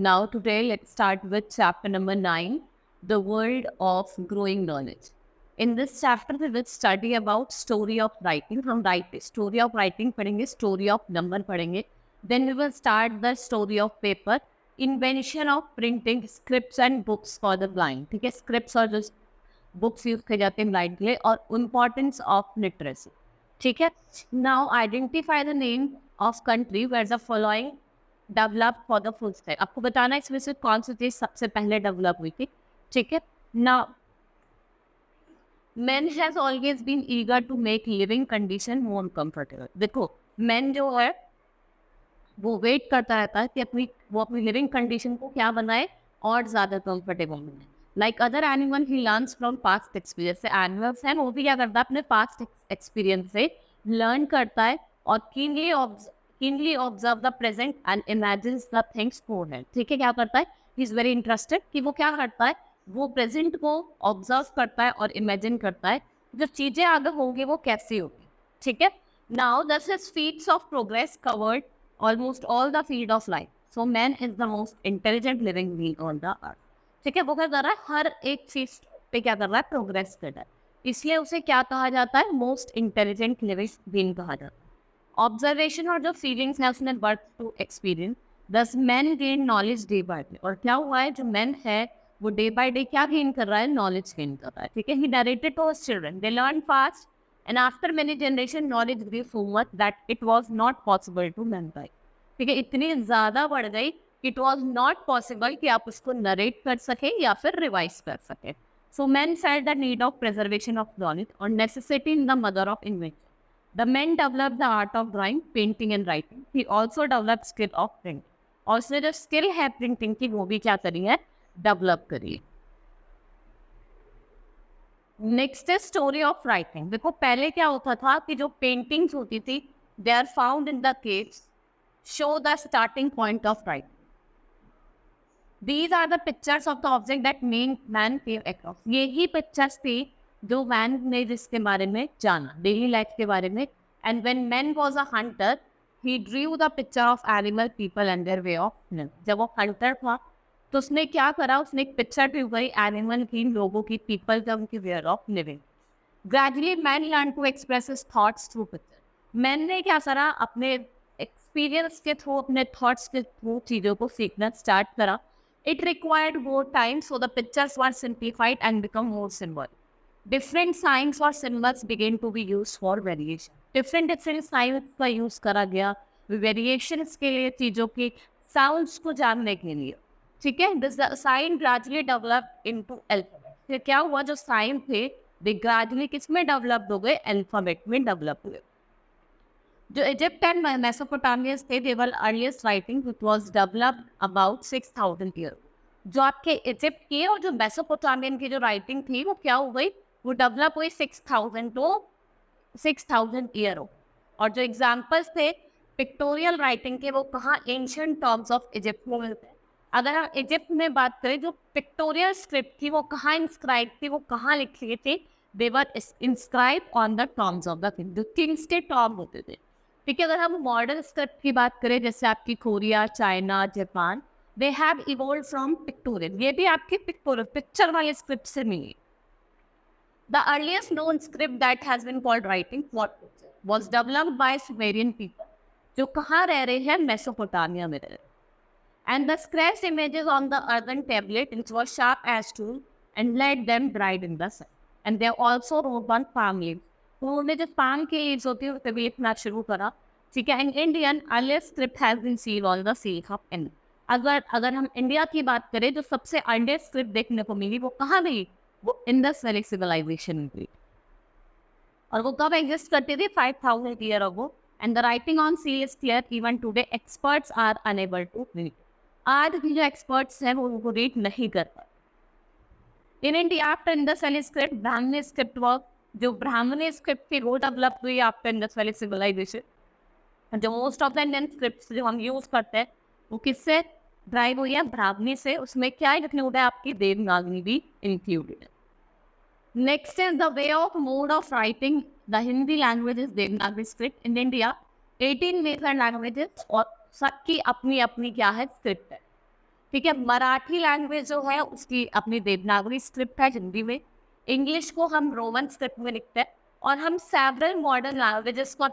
Now today let's start with chapter number 9, the world of growing knowledge. In this chapter we will study about story of writing. हम story of writing पढ़ेंगे, story of number पढ़ेंगे. Then we will start the story of paper, invention of printing, scripts and books for the blind. ठीक है, scripts और जो books use किए जाते हैं blind के लिए, और importance of literacy. ठीक है. Now identify the name of country where the following develop for the full stack. आपको बताना है इसमें से कौन सी चीज सबसे पहले डेवलप हुई थी. ठीक है. Now men has always been eager to make living condition more comfortable. देखो men जो है वो वेट करता रहता है कि वो अपनी लिविंग कंडीशन को क्या बनाए और ज्यादा कंफर्टेबल बनाए. Like other animal he learns from past experience. से एनिमल्स हैं वो भी क्या करता है, अपने पास्ट एक्सपीरियंस से लर्न करता है और keenly observe the present and imagines the things forward. ठीक है, क्या करता है, he is very interested कि वो क्या करता है, वो प्रेजेंट को ऑब्जर्व करता है और इमेजिन करता है जो चीजें आगे होंगी वो कैसी होगी. ठीक है. Now this is feats of progress covered almost all the field of life. So man is the most intelligent living being on the earth. ठीक है, वो क्या कर रहा है, हर एक चीज पे क्या कर रहा है, प्रोग्रेस कर रहा है. इसलिए उसे क्या कहा जाता है, मोस्ट इंटेलिजेंट लिविंग बीइंग कहा जाता है. ऑब्जर्वेशन और जो फीलिंग्स है उसने बर्थ टू एक्सपीरियंस. दस man gain knowledge day by day. और क्या हुआ है, जो मैन है वो डे बाय डे क्या गेन कर रहा है, नॉलेज गेन कर रहा है. ठीक है. He narrated to his children, they learn fast and after many generation knowledge grew so much that it was not possible to memorise. ठीक है, इतनी ज़्यादा बढ़ गई कि इट वाज नॉट पॉसिबल कि आप उसको नरेट कर सके या फिर रिवाइज कर सके. So man felt the need of preservation of knowledge और necessity in the mother of invention. The men developed the art of drawing, painting and writing. He also developed skill of printing. और उसने जो skill है printing की वो भी क्या करी है, डेवलप करी है. Next is story of writing. देखो पहले क्या होता था कि जो पेंटिंग्स होती थी they are found in the caves, show the starting point of writing. These are the pictures of the object that man came across. यही पिक्चर्स थी जो मैन ने जिसके बारे में जाना, डेली लाइफ के बारे में. And when man was a Hunter he Drew the picture of animal, people and their way of living. जब वो हंटर था तो उसने क्या करा, उसने एक पिक्चर ड्रू करी एनिमल की, लोगों की, पीपल का, उनकी way of living. Gradually man learn to express his thoughts through picture. Man ने क्या करा, अपने एक्सपीरियंस के थ्रू, अपने थॉट्स के थ्रू चीज़ों को सीखना स्टार्ट करा. It required more time so the pictures were simplified and become more symbol. Different signs or symbols began to be used for variation. Different signs का यूज करा गया वेरिएशंस के लिए, चीज़ों के साउंड्स को जानने के लिए. ठीक है. This sign gradually develop into alphabet. फिर क्या हुआ, जो साइन थे दे ग्रेजुअली किस में डेवलप हो गए, अल्फाबेट में डेवलप हुए. जो इजिप्ट एंड मेसोपोटामियंस थे they were earliest writing which was developed about 6000 year. जो आपके इजिप्ट की और जो मेसोपोटामियन की जो राइटिंग थी वो क्या हो गई, वो डेवलप हुई 6000 ईयर हो. और जो एग्जाम्पल्स थे पिक्टोरियल राइटिंग के वो कहाँ, एंशिएंट टॉम्स ऑफ इजिप्ट में मिलते हैं. अगर हम इजिप्ट में बात करें, जो पिक्टोरियल स्क्रिप्ट थी वो कहाँ इंस्क्राइब थी, वो कहाँ लिखी थी, they were inscribe on the tombs of the king. जो किंग्स के टॉम होते थे. ठीक है. अगर हम मॉडर्न स्क्रिप्ट की बात करें जैसे आपकी Korea, China, Japan, they have evolved from pictorial. ये भी आपकी पिक्टोरियल पिक्चर वाले स्क्रिप्ट से मिली. The earliest known script that has been called writing was developed by Sumerian people, जो कहाँ रह रहे हैं, मेसोपोटामिया में रह रहे. And the scratched images on the earthen tablet which was sharp as tool and let them dried in the sun. And they also wrote on palm leaves. तो उन्होंने जो palm के leaves होती है तभी लिखना शुरू करा. ठीक है. In Indian earliest script has been seen on the seal of India. अगर हम इंडिया की बात करें जो सबसे अर्लीस्ट स्क्रिप्ट देखने को मिली वो कहाँ मिली, वो इंडस वैली सिविलाइजेशन में. और वो कब एग्जिस्ट करती थी, 5000 year ago. And the writing on seal is clear even today. Experts are unable to read. आज भी जो एक्सपर्ट्स हैं वो उनको रीड नहीं कर पाते. In India after Indus valley script Brahmani script work. जो ब्राह्मणी स्क्रिप्ट थी वो डेवलप हुई आफ्टर इंडस वैली सिविलाइजेशन. जो most of the Indian script जो हम यूज करते हैं वो किससे ड्राइव हुई है, ब्राह्मणी से. उसमें क्या इंक्लूड है, आपकी देवनागरी भी इंक्लूडेड है. Next is the way of mode of writing. The Hindi language is Devanagari script. In India 18 major languages और सबकी अपनी अपनी क्या है, स्क्रिप्ट है. ठीक है। मराठी लैंग्वेज जो है उसकी अपनी देवनागरी स्क्रिप्ट है हिंदी में, इंग्लिश को हम रोमन स्क्रिप्ट में लिखते हैं, और हम सेवरल मॉडर्न लैंग्वेजेस को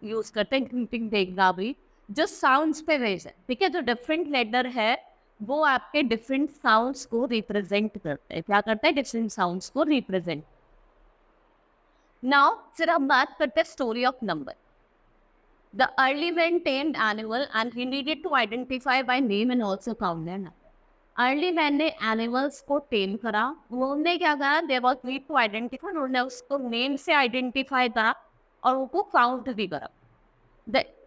यूज करते हैं इंक्लूडिंग देवनागरी, जो साउंड्स पे बेस्ड है। ठीक है, जो डिफरेंट लेटर है वो आपके डिफरेंट साउंड्स को रिप्रेजेंट करते हैं। क्या करते हैं? डिफरेंट साउंड्स को रिप्रेजेंट। नाउ फिर हम बात करते हैं story of number. The early man tamed animal and he needed to identify by name and also count their number. Early man ने एनिमल्स को टेम करा, उन्होंने क्या करा, there was need to identify, उन्होंने उसको नेम से आइडेंटिफाई करा और उनको काउंट भी करा।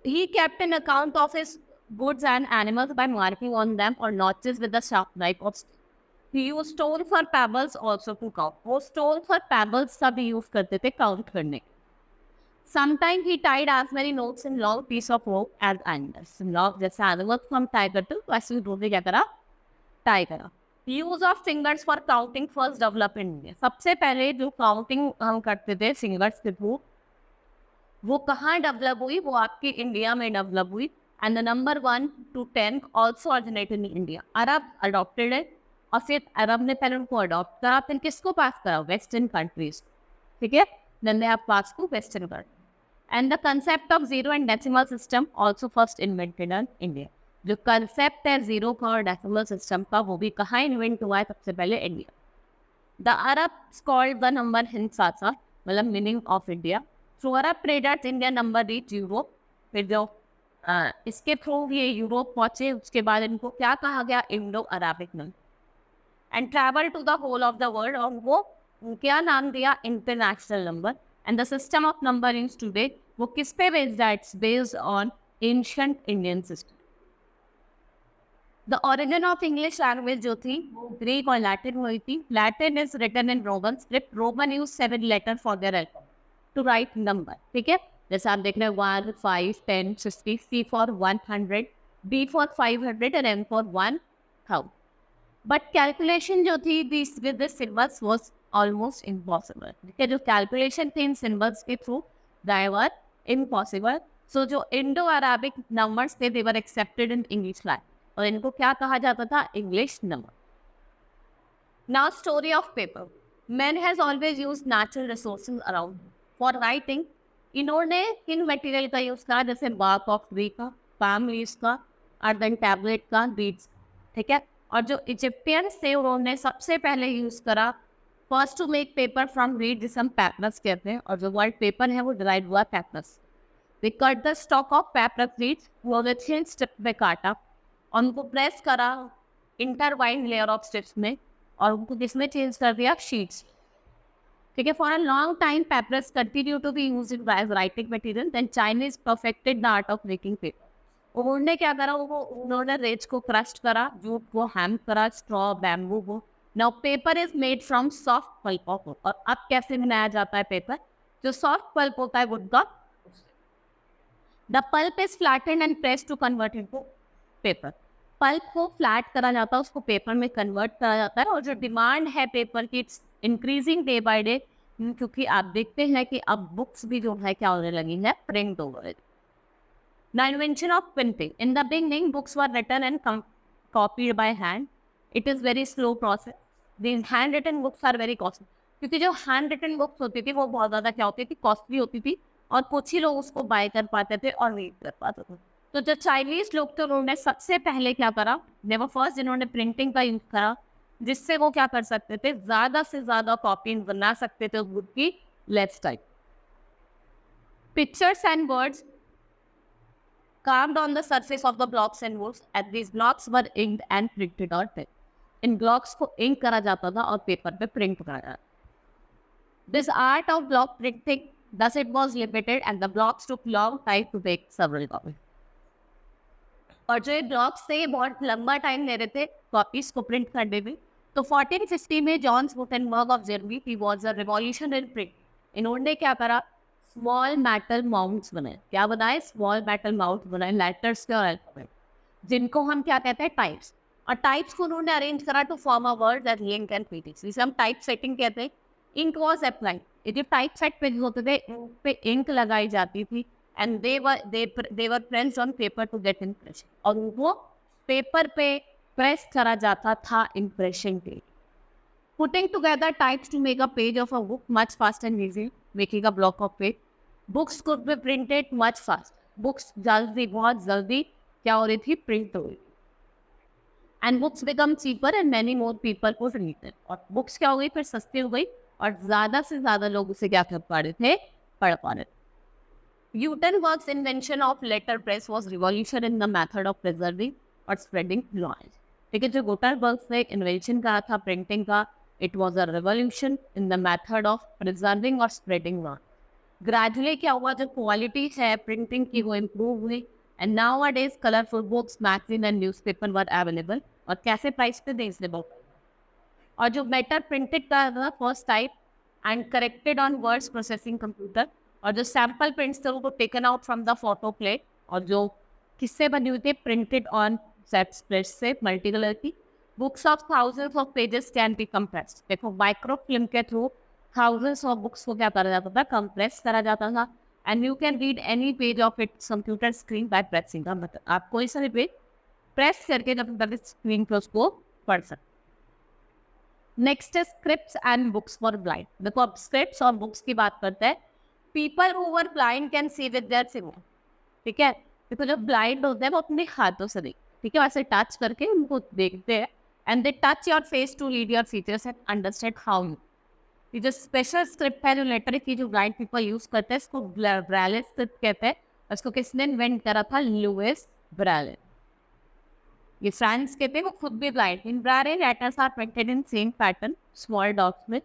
He kept an account of his goods and animals by marking on them or notches with a sharp knife of steel. He used stone for pebbles also to count. वो stone for pebbles सब use करते थे count करने। Sometimes he tied as many notes in long piece of rope as animals. Long जैसे animals को हम tie करते हैं वैसे उन्होंने क्या करा, टाई करा। Use of fingers for counting first develop in India. सबसे पहले जो काउंटिंग हम करते थे फिंगर्स के थ्रू, वो कहाँ डेवलप हुई? वो आपकी इंडिया में डेवलप हुई। And the number 1 to 10 also originated in India. Arab adopted है, और फिर अरब ने पहले उनको अडॉप्ट करा, फिर किसको पास करा? Western countries. ठीक है, then they have pass to western country. And the concept of zero and decimal system also first invented in India. जो कंसेप्ट है जीरो का और डेसिमल सिस्टम का, वो भी कहाँ इन्वेंट हुआ है? सबसे पहले India. The Arab called the number हिंसा, मतलब meaning of India. Through Arab traders India number reach Europe. फिर जो इसके थ्रू ये यूरोप पहुंचे, उसके बाद इनको क्या कहा गया? Indo Arabic number. And travel to the whole of the world, और वो क्या नाम दिया? International number. And the system of number in today, वो किस पे बेस्ड है? It's based on ancient Indian system. The origin of English language जो थी वो ग्रीक और लैटिन हुई थी। Latin is written in Roman script. Roman use 7 letter for their alphabet to write number. ठीक है, जैसे आप देख रहे हैं 1, 5, 10, 50, C for 100, B for 500 and M for 1000। But calculation जो थी with this symbols was almost impossible. ठीक है, जो कैलकुलेशन थी इन सिंबल्स के थ्रू दे वर इम्पॉसिबल। सो जो इंडो अराबिक नंबर्स थे they were accepted in English language, और इनको क्या कहा जाता था? English number. Now story of paper. Man has always use natural resources around for writing. इन्होंने किन मटेरियल का यूज करा? जैसे बार्क ऑफ ट्री का, पाम लीव्स का, अर्दन टैबलेट का, बीड्स। ठीक है, और जो इजिप्टियंस थे उन्होंने सबसे पहले यूज करा first to make paper from reed, जिसे हम पैपरस कहते हैं, और जो वर्ड पेपर है वो डिराइव हुआ papyrus. They cut the stalk of papyrus reeds, वो थिन स्ट्रिप में काटा, उनको प्रेस करा इंटरवाइंड लेयर ऑफ स्ट्रिप्स में, और उनको किसमें चेंज कर दिया? शीट्स। ठीक है, for a long time papers continue to be used as writing material. Then Chinese perfected the art of making paper. उन्होंने क्या करा? उन्होंने रेज को क्रस्ट करा, जूट को हैम करा, स्ट्रॉ, बैम्बू को। Now paper is made from soft pulp of would. और अब कैसे बनाया जाता है पेपर? जो सॉफ्ट पल्प होता है वुड का, the pulp is flattened and pressed to convert into paper. Pulp को फ्लैट करा जाता है, उसको पेपर में कन्वर्ट करा जाता है, और जो डिमांड है पेपर की it's increasing day by day, क्योंकि आप देखते हैं कि अब बुक्स भी जो है क्या होने लगी है? Print over it. The invention of printing. In the beginning books were written and copied by hand. It is very slow process. These hand written books are very costly, क्योंकि जो हैंड रिटन बुक्स होती थी वो बहुत ज़्यादा क्या होती थी? कॉस्टली होती थी, और कुछ ही लोग उसको बाय कर पाते थे और रीड कर पाते थे। तो जो चाइनीज लोग थे उन्होंने सबसे पहले क्या करा? दे वर फर्स्ट जिन्होंने प्रिंटिंग का यूज करा, जिससे वो क्या कर सकते थे? ज़्यादा से ज़्यादा कॉपी बना सकते थे उस बुक की left side. Pictures and words carved on the surface of the blocks and woods, and these blocks were inked and printed on paper. In blocks को इंक करा जाता था और पेपर पे प्रिंट करा जाता। This art of block printing thus it was limited and the blocks took long time to make several copies. और जो ये ब्लॉक्स थे बहुत लंबा टाइम ले रहे थे कॉपीज को प्रिंट करने में। तो 1450 में John Gutenberg of Germany, he was a revolution in print. इन्होंने क्या करा? स्मॉल मेटल माउंट्स बनाए। क्या बनाए? स्मॉल मेटल माउंट बनाए, लेटर्स के और अल्फाबेट, जिनको हम क्या कहते हैं? टाइप्स। और टाइप्स को उन्होंने अरेंज करा to form a word that link and prefix, जिसे हम टाइप सेटिंग कहते हैं। Ink was applied. ये जो टाइप सेट पेज होते थे उन पे इंक लगाई जाती थी, and they were prints on paper to get impression। और वो पेपर पे प्रेस करा जाता था इम्प्रेशन के। Putting together types to make a page of a book much faster and easy, making a block of page. Books could be printed much faster. Books जल्दी, बहुत जल्दी क्या हो रही थी, प्रिंट हो रही थी. And books become cheaper and many more people could read them. और books क्या हो गई, फिर सस्ती हो गई और ज़्यादा से ज़्यादा लोग उसे क्या कर पा रहे थे, पढ़ पा रहे थे. Gutenberg's invention of letterpress was revolution in the method of preserving or spreading knowledge. ठीक है, जो गुटेनबर्ग ने इन्वेंशन करा था प्रिंटिंग का, it was a revolution in the method of preserving और स्प्रेडिंग नॉलेज. ग्रेजुअली क्या हुआ, जो क्वालिटी है प्रिंटिंग की वो इम्प्रूव हुई and now a days colourful books, magazine and newspaper were available. और कैसे प्राइस पे रीजनेबल. और जो बेटर प्रिंटेड का था first type and corrected on words processing computer. और जो सैम्पल प्रिंट्स थे वो taken out from the photo plate और जो किससे बनी हुई थी, प्रिंटेड ऑन सेट स्प्रेड से मल्टी कलर की. Books of thousands of pages can be compressed. देखो माइक्रो फिल्म के थ्रू थाउजेंड्स ऑफ बुक्स को क्या करा जाता था, कंप्रेस करा जाता था and you can read any page of its computer screen by pressing. मतलब आप कोई सा भी पेज प्रेस करके कंप्यूटर स्क्रीन पर उसको पढ़ सकते. नेक्स्ट है scripts and books for blind. देखो अब स्क्रिप्ट्स और बुक्स की बात करते हैं. People who were blind can see with their finger. ठीक है, देखो जो ब्लाइंड होते हैं वो अपने हाथों से देखते, ठीक है, वैसे टच करके उनको देखते हैं and they touch your face to read your features and understand how you. ये जो स्पेशल स्क्रिप्ट है जो लेटर की जो ब्लाइंड पीपल यूज करते हैं इसको ब्रेले स्क्रिप्ट कहते हैं. इसको किसने इन्वेंट करा था, लुइस ब्रेले. ये फ्रांस के थे, वो खुद भी blind. In Braille letters are printed in same pattern small dots में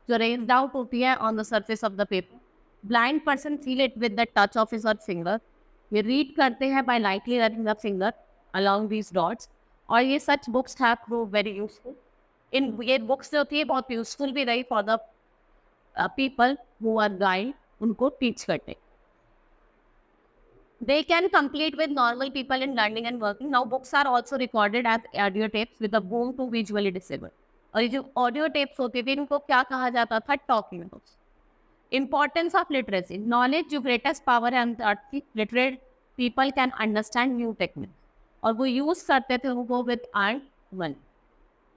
जो रेज्ड आउट होती है on the surface of the paper. Blind person feel it with the touch of his और फिंगर. ये रीड करते हैं by lightly running the finger along these dots. और ये such books have proved very useful. In ये books जो होती है बहुत यूजफुल भी रही for the people who are guide, उनको टीच करते. They can compete with normal people in learning and working. Now books are also recorded as audio tapes with a boom to visually disabled. और ये जो audio tapes होते थे इनको क्या कहा जाता था, talking books. Importance of literacy. Knowledge जो greatest power है अर्थ की. Literate people can understand new techniques. और वो यूज करते थे वो विद अर्न वन.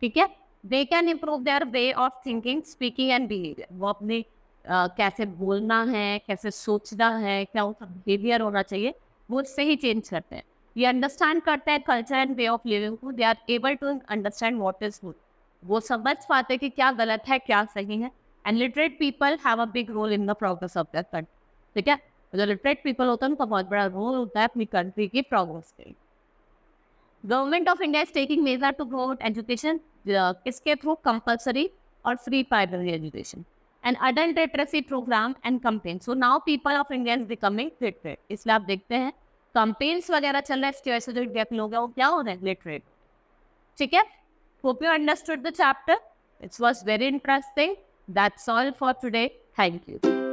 ठीक है, they can improve their way of thinking, speaking and behaviour. वो अपने कैसे बोलना है, कैसे सोचना है, क्या उनका बिहेवियर होना चाहिए, वो उससे ही चेंज करते हैं. ये अंडरस्टैंड करते हैं culture and way of living को. They are able to understand what is good. वो समझ पाते हैं कि क्या गलत है क्या सही है. And literate people have a big role in the progress of their country. ठीक है, जो लिटरेट पीपल होता है उनका बहुत बड़ा रोल होता है अपनी कंट्री की प्रोग्रेस के लिए. Government of India is taking major to promote education. किसके थ्रू, कंपल्सरी और free primary education and adult literacy programme and campaign. So now people of India is becoming literate. इसलिए आप देखते हैं कैंपेन्स वगैरह चल रहे हैं, इसकी वजह से जो इंडिया के लोग हैं वो क्या हो रहे हैं, लिटरेट. ठीक है, hope you understood the chapter. It was very interesting. That's all for today. Thank you.